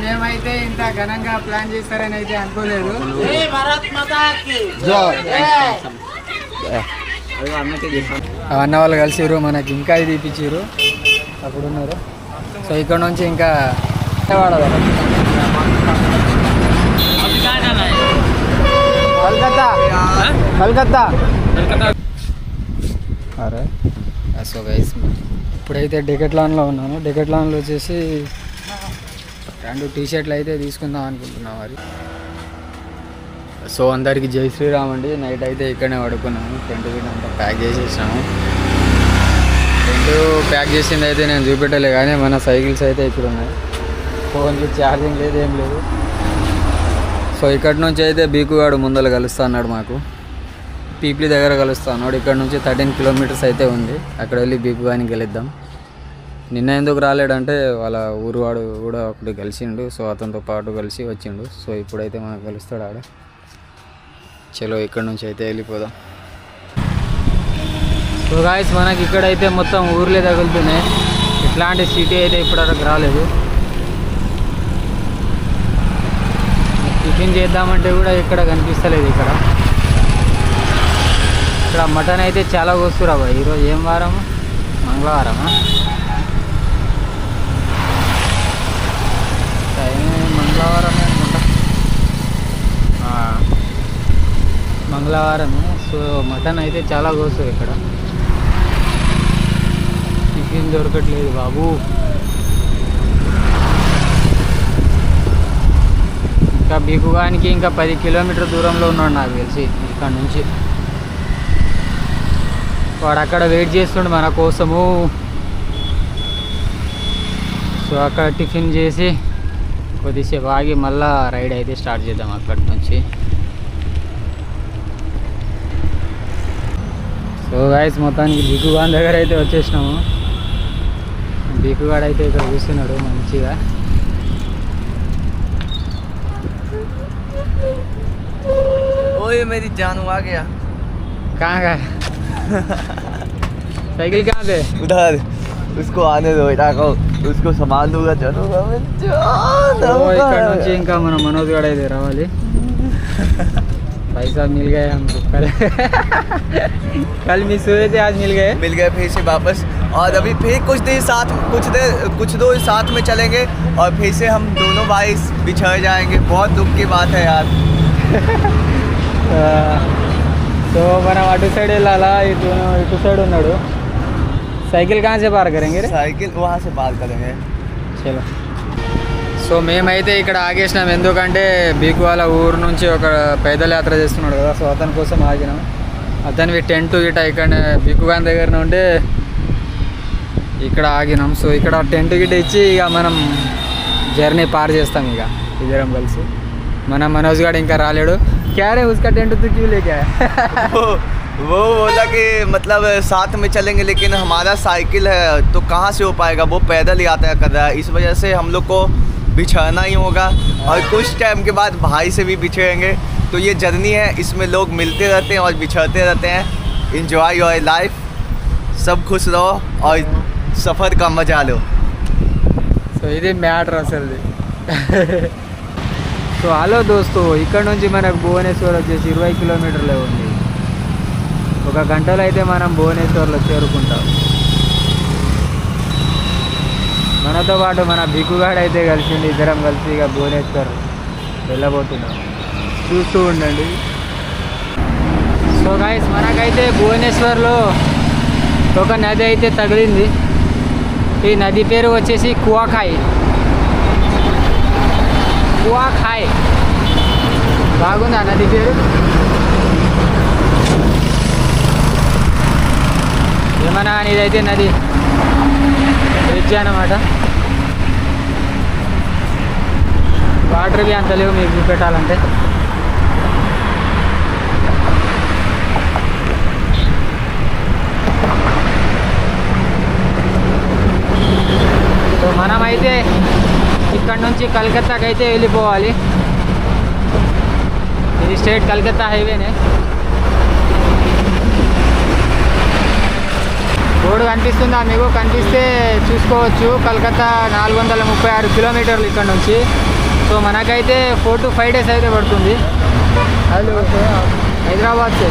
మేమైతే ఇంత ఘనంగా ప్లాన్ చేస్తారని అయితే అనుకోలేదు. అన్న వాళ్ళు కలిసిరు, మనకి ఇంకా ఇది ఇప్పించారు అప్పుడు ఉన్నారు. సో ఇక్కడ నుంచి ఇంకా కలకత్తా. అరే సో గైస్ ఇప్పుడైతే డెకెట్లాన్లో ఉన్నాను. డెకెట్లాన్లో వచ్చేసి 2 టీ-షర్ట్లు అయితే తీసుకుందాం అనుకుంటున్నాం మరి. సో అందరికి జై శ్రీరామ్ అండి. నైట్ అయితే ఇక్కడనే పడుకున్నాము. టెంట్ గిట్ అంతా ప్యాక్ చేసేసాము. టెంట్ ప్యాక్ చేసింది అయితే నేను చూపెట్టలే, కానీ మన సైకిల్స్ అయితే ఇక్కడ ఉన్నాయి. ఫోన్కి ఛార్జింగ్ లేదు, ఏం లేదు. సో ఇక్కడ నుంచి అయితే బీకుగాడు ముందర కలుస్తా అన్నాడు, మాకు పీప్లీ దగ్గర కలుస్తా అన్నాడు. ఇక్కడ నుంచి 13 కిలోమీటర్స్ అయితే ఉంది. అక్కడ వెళ్ళి బీకుగాని గెలుద్దాం. నిన్న ఎందుకు రాలేడంటే వాళ్ళ ఊరువాడు కూడా ఒకటి కలిసిండు. సో అతనితో పాటు కలిసి వచ్చిండు. సో ఇప్పుడైతే మనకు కలుస్తాడు ఆడ. చలో ఇక్కడ నుంచి అయితే వెళ్ళిపోదాం. సో గాయస్ మనకి ఇక్కడైతే మొత్తం ఊర్లే తగులుతున్నాయి. ఇట్లాంటి సిటీ అయితే ఇప్పటివరకు రాలేదు. టిఫిన్ చేద్దామంటే కూడా ఇక్కడ కనిపిస్తలేదు. ఇక్కడ మటన్ అయితే చాలా కోస్తురా బాయ్. ఈరోజు ఏం వారము? మంగళవారమా? మంగళవారమే అనుకుంటా, మంగళవారమే. సో మటన్ అయితే చాలా కోస్తుంది ఇక్కడ. టిఫిన్ దొరకట్లేదు బాబు. ఇంకా బీకుగానికి ఇంకా 10 కిలోమీటర్ దూరంలో ఉన్నాడు నాకు తెలిసి ఇక్కడ నుంచి. వాడు అక్కడ వెయిట్ చేస్తుండే మన కోసము. సో అక్కడ టిఫిన్ చేసి కొద్దిసేపు ఆగి మళ్ళీ రైడ్ అయితే స్టార్ట్ చేద్దాం అక్కడి నుంచి. సో గాయస్ మొత్తానికి బీకుగాన్ దగ్గర అయితే వచ్చేసినాము. బీకుగాడు అయితే ఇక్కడ కూర్చున్నాడు మంచిగా. ओए मेरी जान आ गया। कहाँ गया? साइकिल कहाँ पे? उधर उसको आने दो, उसको सामान दूंगा, चलूंगा मैं। ఇక్కడ నుంచి ఇంకా మన మనోజ్ గడ అయితే రావాలి. पैसा मिल गए हमको कल मिस हुए थे, आज मिल गए फिर से वापस। और अभी फिर कुछ देर साथ में चलेंगे और फिर से हम दोनों भाई बिछड़ जाएंगे। बहुत दुख की बात है यार। तो మనం అటు సైడ్ వెళ్ళాలా, ఇటు సైడ్ ఉన్నాడు. సైకిల్ कहाँ से पार करेंगे रे? साइकिल वहाँ से पार करेंगे. చలో. సో మేమైతే ఇక్కడ ఆగేసినాం. ఎందుకంటే బీకు వాళ్ళ ఊరు నుంచి ఒక పైదల్ యాత్ర చేస్తున్నాడు కదా. సో అతని కోసం ఆగినాం. అతనివి టెంట్ గిట ఇక్కడ బీకుగాన్ దగ్గరనే ఉంటే ఇక్కడ ఆగినాం. సో ఇక్కడ టెంట్ గిట ఇచ్చి ఇక మనం జర్నీ పార్ చేస్తాం ఇక ఇద్దరం కలిసి. మన మనోజ్ గారు ఇంకా రాలేడు. क्या रे उसका टेंट तो क्यों लेके आया? वो बोला कि मतलब साथ में चलेंगे, लेकिन हमारा साइकिल है तो कहाँ से हो पाएगा, वो पैदल ही आता कर रहा है. इस वजह से हम लोग को बिछड़ना ही होगा. और कुछ टाइम के बाद भाई से भी बिछड़ेंगे. तो ये जर्नी है, इसमें लोग मिलते रहते हैं और बिछड़ते रहते हैं. Enjoy your life. सब खुश रहो और सफ़र का मजा लो. సో ఇది మ్యాటర్ అసలు. సో హలో దోస్తు, ఇక్కడ నుంచి మనకు భువనేశ్వర్ వచ్చేసి 20 కిలోమీటర్లే ఉంది. 1 గంటలో అయితే మనం భువనేశ్వర్లో చేరుకుంటాం. మనతో పాటు మన బిక్కుగాడు అయితే కలిసింది. ఇద్దరం కలిసి ఇక భువనేశ్వర్ వెళ్ళబోతున్నాం. చూస్తూ ఉండండి. సో గాయస్ మనకైతే భువనేశ్వర్లో ఒక నది అయితే తగిలింది. ఈ నది పేరు వచ్చేసి కువాకాయ్. బాగుంది ఆ నది పేరు. ఏమన్నా ఇదైతే నది బ్రిడ్జ్ అన్నమాట. వాటర్ బి అంత లేవు మీకు చూపెట్టాలంటే. సో మనమైతే ఇక్కడ నుంచి కలకత్తాకి అయితే వెళ్ళిపోవాలి. ఇది స్టేట్ కలకత్తా హైవేనే. బోర్డు కనిపిస్తుందా మీకు? కనిపిస్తే చూసుకోవచ్చు. కలకత్తా 436 కిలోమీటర్లు ఇక్కడ నుంచి. సో మనకైతే 4 to 5 days అయితే పడుతుంది. హలో హైదరాబాద్ से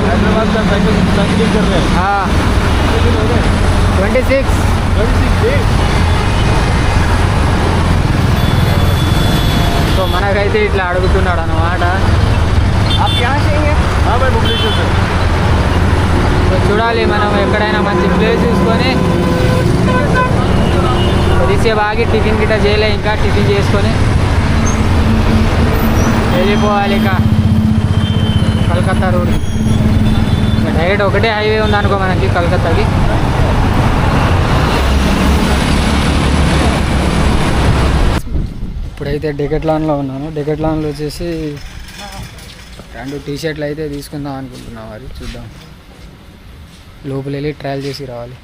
हैदराबाद का साइकिलिंग कर रहे हैं। हाँ 26 days। సో మనకైతే ఇట్లా అడుగుతున్నాడు అన్నమాట. आप यहाँ से ही हैं? हाँ भाई भुवनेश्वर से। సో చూడాలి మనం ఎక్కడైనా మంచి ప్లేస్ చూసుకొని కొద్దిసేపు ఆగి టిఫిన్ గిట్ట చేయలే, ఇంకా టిఫిన్ చేసుకొని వెళ్ళిపోవాలి ఇక కలకత్తా రోడ్. డైరెక్ట్ ఒకటే హైవే ఉందనుకో మనకి కలకత్తాకి. ఇప్పుడైతే డెకెట్లాన్లో ఉన్నాను. డెకెట్లాన్లో వచ్చేసి 2 టీ-షర్ట్లు అయితే తీసుకుందాం అనుకుంటున్నాం. మరి చూద్దాం, లోపల వెళ్ళి ట్రయల్ చేసి రావాలి.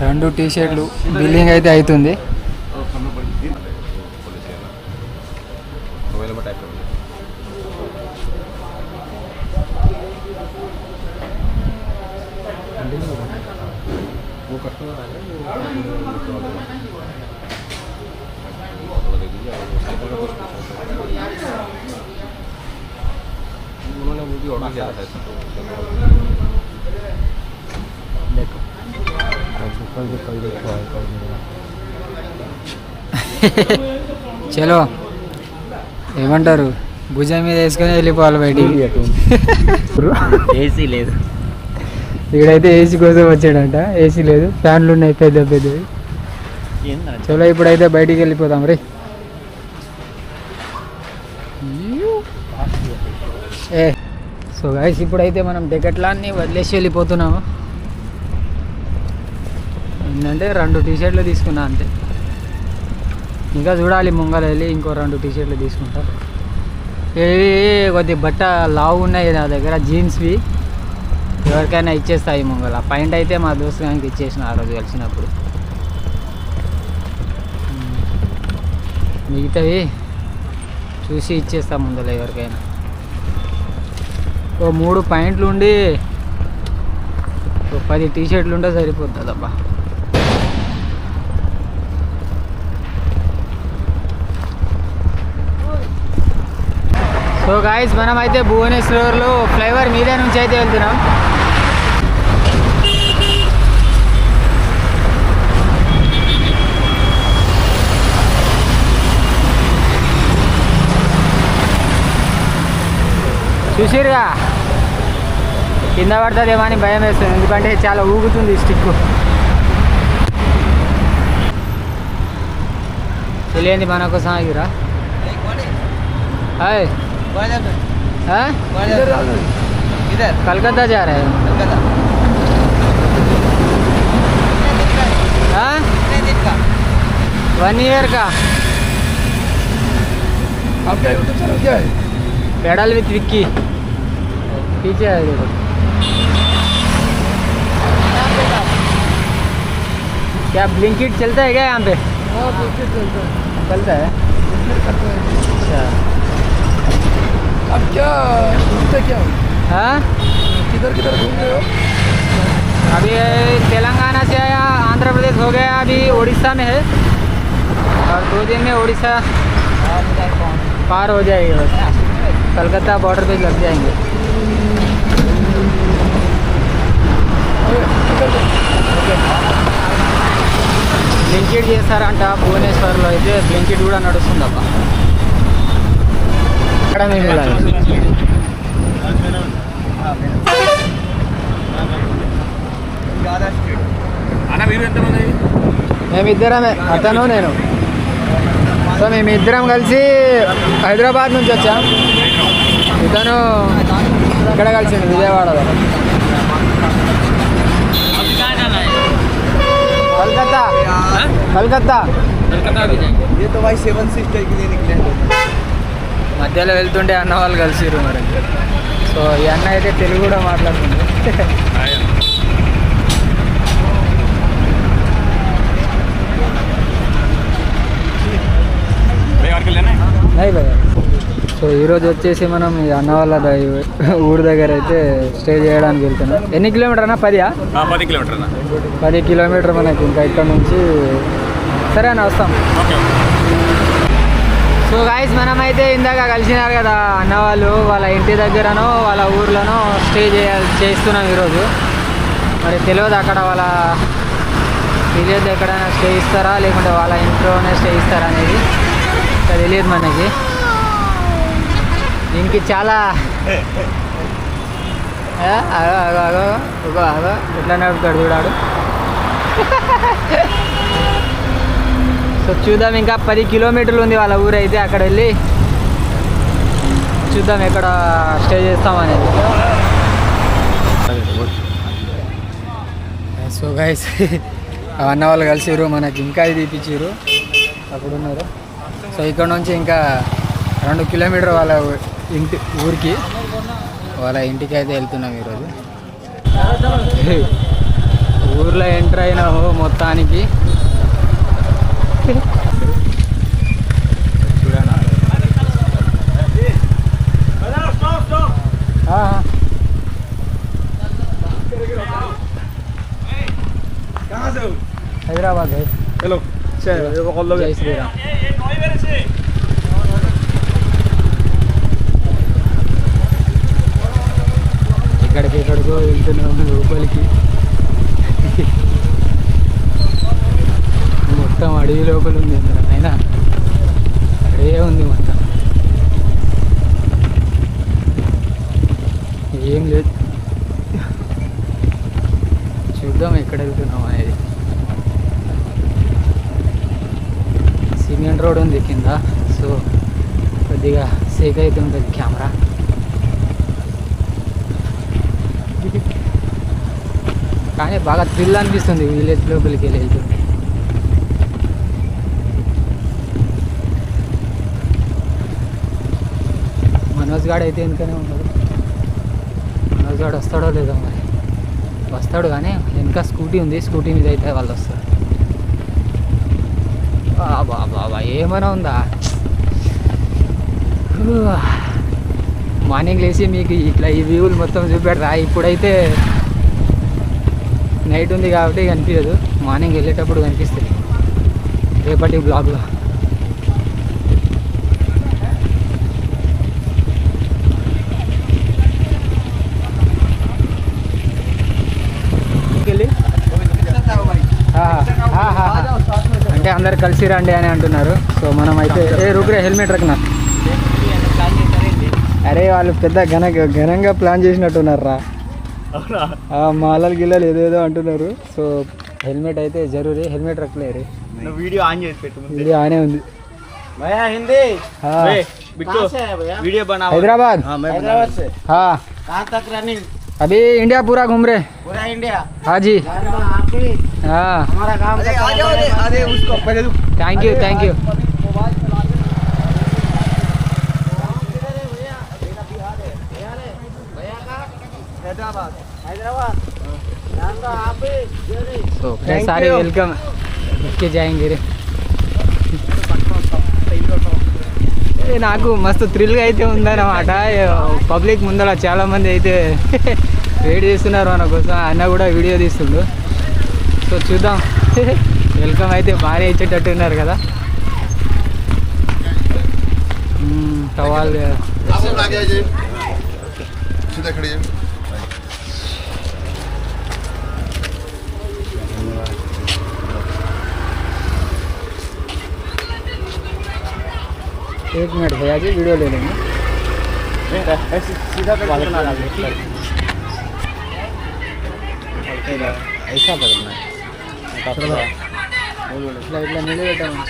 2 టీ-షర్ట్లు బిల్లింగ్ అయితే అవుతుంది. చలో ఏమంటారు, భుజం మీద వేసుకొని వెళ్ళిపోవాలి బయటికి. ఏసీ లేదు ఇక్కడైతే ఏసీ కోసం వచ్చాడంట. ఏసీ లేదు, ఫ్యాన్లు ఉన్నాయి పెద్ద పెద్దవి. చలో ఇప్పుడైతే బయటికి వెళ్ళిపోతాం రే. సో గైస్ ఇప్పుడైతే మనం డెకెట్లాన్ని వదిలేసి వెళ్ళిపోతున్నాము. ఏంటంటే 2 టీ-షర్ట్లు తీసుకున్నా అంతే. ఇంకా చూడాలి ముంగల వెళ్ళి ఇంకో 2 టీ-షర్ట్లు తీసుకుంటా. ఇవి కొద్ది బట్ట లావు ఉన్నాయి నా దగ్గర, జీన్స్వి. ఎవరికైనా ఇచ్చేస్తాయి ముంగల. పాయింట్ అయితే మా దోస్తు గానికి ఇచ్చేసిన ఆ రోజు కలిసినప్పుడు. మిగతావి చూసి ఇచ్చేస్తా ముందర ఎవరికైనా. ఓ 3 పాయింట్లు ఉండి 10 టీ-షర్ట్లు ఉంటే సరిపోతుంది అబ్బా. సో గాయస్ మనం అయితే భువనేశ్వర్లో ఫ్లైఓవర్ మీద నుంచి అయితే వెళ్తున్నాం. చూసిరుగా కింద పడుతుందేమో అని భయం వేస్తుంది, ఎందుకంటే చాలా ఊగుతుంది స్టిక్. తెలియంది మన కోసం ఆగిరా. హాయ్ कलकत्ता जा रहे हैं। 1 ईयर का। आपका यूट्यूब चैनल क्या है? पेडल विथ विक्की पीछे है देखो। क्या ब्लिंकिट चलता है क्या यहाँ पे? हाँ ब्लिंकिट चलता है। अच्छा अब क्या घूमते क्या हो? हाँ किधर किधर घूम रहे हो? अभी तेलंगाना से आया, आंध्र प्रदेश हो गया, अभी उड़ीसा में है और 2 दिन में उड़ीसा पार हो जाएगी। बस कलकत्ता बॉर्डर पे लग जाएंगे। బ్లింకిట్ చేస్తారంట భువనేశ్వర్లో. అయితే బ్లింకిట్ కూడా నడుస్తుందబ్బా. అక్కడ మేము మేమిద్దరమే, అతను నేను. సో మేమిద్దరం కలిసి హైదరాబాద్ నుంచి వచ్చాం. ఇతను ఇక్కడ కలిసిండు విజయవాడలో. कलकत्ता कलकत्ता ये तो भाई 7 सिस्टर के लिए निकले हैं। మధ్యలో వెళ్తుంటే అన్న వాళ్ళు కలిసిరు మరి. సో ఈ అన్న అయితే తెలుగు కూడా మాట్లాడుతుంది. नहीं भैया సో ఈరోజు వచ్చేసి మనం ఈ అన్న వాళ్ళ ఊరి దగ్గర అయితే స్టే చేయడానికి వెళ్తున్నాం. ఎన్ని కిలోమీటర్ అన్న? 10 కిలోమీటర్ 10 కిలోమీటర్ మనకి ఇంకా ఇక్కడ నుంచి. సరే అన్న వస్తాం. సో గాయస్ మనమైతే ఇందాక కలిసినారు కదా అన్న వాళ్ళు, వాళ్ళ ఇంటి దగ్గరనో వాళ్ళ ఊర్లోనో స్టే చేస్తున్నాం ఈరోజు. మరి తెలియదు అక్కడ వాళ్ళ విలేజ్ ఎక్కడైనా స్టే ఇస్తారా లేకుంటే వాళ్ళ ఇంట్లోనే స్టే ఇస్తారా అనేది ఇంకా తెలియదు మనకి. దీనికి చాలా ఎట్లా నడుపుతాడు చూడాడు. సో చూద్దాం, ఇంకా 10 కిలోమీటర్లు ఉంది వాళ్ళ ఊరు అయితే. అక్కడ వెళ్ళి చూద్దాం ఎక్కడ స్టే చేస్తాం అనేది. సో గైస్ అన్న వాళ్ళు కలిసిరు, మనకి ఇంకా ఇది తీపిచ్చిరు అక్కడ ఉన్నారు. సో ఇక్కడ నుంచి ఇంకా 2 కిలోమీటర్ వాళ్ళ ఊరికి వాళ్ళ ఇంటికి అయితే వెళ్తున్నాం ఈరోజు. ఊర్లో ఎంటర్ అయినాము మొత్తానికి. హైదరాబాద్ హలో జై శ్రీరామ్. ఎక్కడికో వెళ్తున్నాము లోపలికి. మొత్తం అడవి లోపల ఉంది అయినా అడే ఉంది మొత్తం, ఏం లేదు. చూద్దాం ఎక్కడ వెళ్తున్నాం అనేది. సిమెంట్ రోడ్ ఉంది కింద, సో కొద్దిగా సేఫ్ అయితే ఉంటుంది కెమెరా. కానీ బాగా థ్రిల్ అనిపిస్తుంది విలేజ్ లోపలికి వెళ్తుంది. మనోజ్ గాడు అయితే వెనుకనే ఉన్నాడు. మనోజ్ గాడు వస్తాడో లేదో మరి. వస్తాడు కానీ వెనక స్కూటీ ఉంది, స్కూటీ మీద అయితే వాళ్ళు వస్తారు. బాబా ఏమైనా ఉందా? మార్నింగ్ లేచి మీకు ఇట్లా ఈ వ్యూలు మొత్తం చూపెడతా. ఇప్పుడైతే నైట్ ఉంది కాబట్టి కనిపించదు, మార్నింగ్ వెళ్ళేటప్పుడు కనిపిస్తుంది రేపటి బ్లాగ్లో. అంటే అందరు కలిసి రండి అని అంటున్నారు. సో మనం అయితే రూపే హెల్మెట్ రకనా. అరే వాళ్ళు పెద్ద ఘనంగా ప్లాన్ చేసినట్టున్నారు రా. మాలలు గిల్లలు ఏదేదో అంటున్నారు. సో హెల్మెట్ అయితే జరూరీ. హెల్మెట్ రక్కలేరు. వీడియో ఆన్ చేసి పెట్టు. వీడియో ఆనే ఉంది. वीडियो बना हैदराबाद से हाँ कहाँ तक रनिंग? अभी इंडिया पूरा घूम रहे. पूरा इंडिया? हाँ जी हाँ. हमारा काम अरे उसको पहले थैंक यू. हैदराबाद तो सारे वेलकम के जाएंगे रे. నాకు మస్తు థ్రిల్గా అయితే ఉందన్నమాట. పబ్లిక్ ముందర చాలామంది అయితే వెయిట్ చేస్తున్నారు మన కోసం. అన్న కూడా వీడియో తీస్తుండు. సో చూద్దాం. వెల్కమ్ అయితే భారీ ఇచ్చేటట్టు ఉన్నారు కదా. టవాల్ एक मिनट भैया जी वीडियो ले लेंगे. सीधा ऐसा पकड़ना है. इट्ला निलबెట్టాము.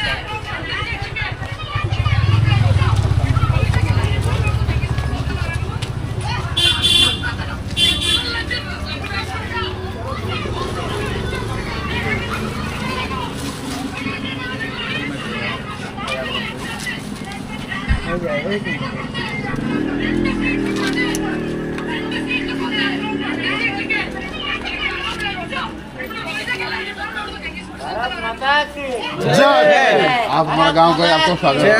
आप हमारे गांव के आपको स्वागत है।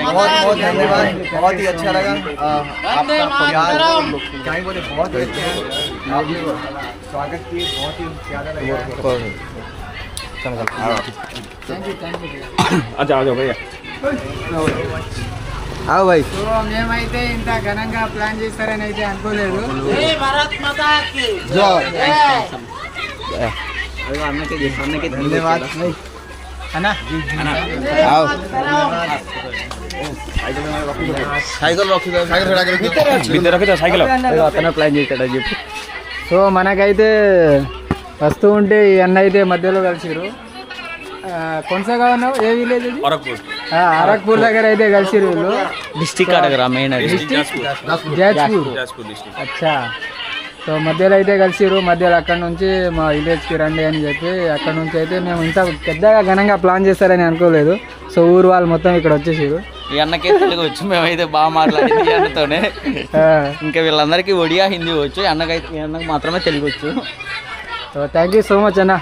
बहुत बहुत धन्यवाद, बहुत ही अच्छा लगा आपका प्यार, क्या ही बोले, बहुत ही अच्छे हैं। आपने स्वागत किए, बहुत ही ज़्यादा लगा। आओ भाई. సో మేమైతే ఇంత ఘనంగా ప్లాన్ చేస్తారని అయితే అనుకోలేదు. धन्यवाद అన్నా साइकिल ప్లాన్ చేశాడని చెప్పి. సో మనకైతే వస్తూ ఉంటే ఈ అన్న అయితే మధ్యలో కలిసిరు. కొనసాగా ఉన్నావు ఏ విలేజ్ ఇది? అరక్పూర్ దగ్గర అయితే కలిసిరు వీళ్ళు. డిస్ట్రిక్ట్ అడగరా మెయిన్ జాజ్పూర్. అచ్చా. సో మధ్యలో అయితే కలిసిరు. మధ్యలో అక్కడ నుంచి మా విలేజ్కి రండి అని చెప్పి అక్కడ నుంచి అయితే మేము ఇంత పెద్దగా ఘనంగా ప్లాన్ చేస్తారని అనుకోలేదు. సో ఊరు వాళ్ళు మొత్తం ఇక్కడ వచ్చేసారు. ఈ అన్నకే తెలుగు వచ్చు, మేమైతే బాగా మాట్లాడింది ఈ అన్నతోనే. ఇంకా వీళ్ళందరికీ ఒడియా హిందీ వచ్చు, ఈ అన్నకైతే ఈ అన్నకు మాత్రమే తెలుగు వచ్చు. So thank you so much అన్న.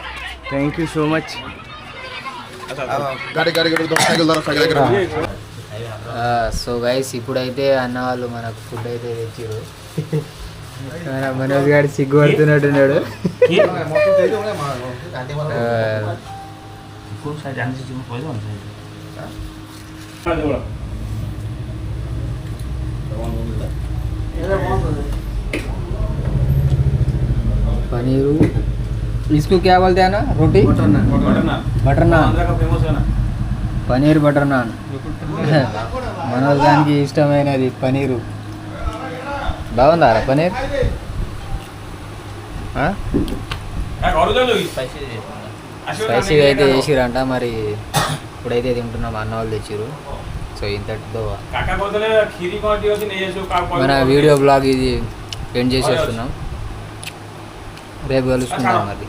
Thank you so much. So guys ఇప్పుడైతే అన్న వాళ్ళు మనకు ఫుడ్ అయితే తెచ్చారు. మన మనోజ్ గారు సిగ్గుపడుతున్నట్టున్నాడు. పనీరు इसको क्या बोलते हैं ना, रोटी बटर नान, పనీర్ బటర్ నాన్. మనోజ్ దానికి ఇష్టమైనది పనీరు. బాగుందారా పనీర్? స్పైసీగా అయితే చేసిరంట. మరి ఇప్పుడైతే తింటున్నాం, అన్న వాళ్ళు తెచ్చిరు. సో ఇంతటితో మన వీడియో బ్లాగ్ ఇది ఎండ్ చేసేస్తున్నాం. రేపు కలుసుకుందాం మరి.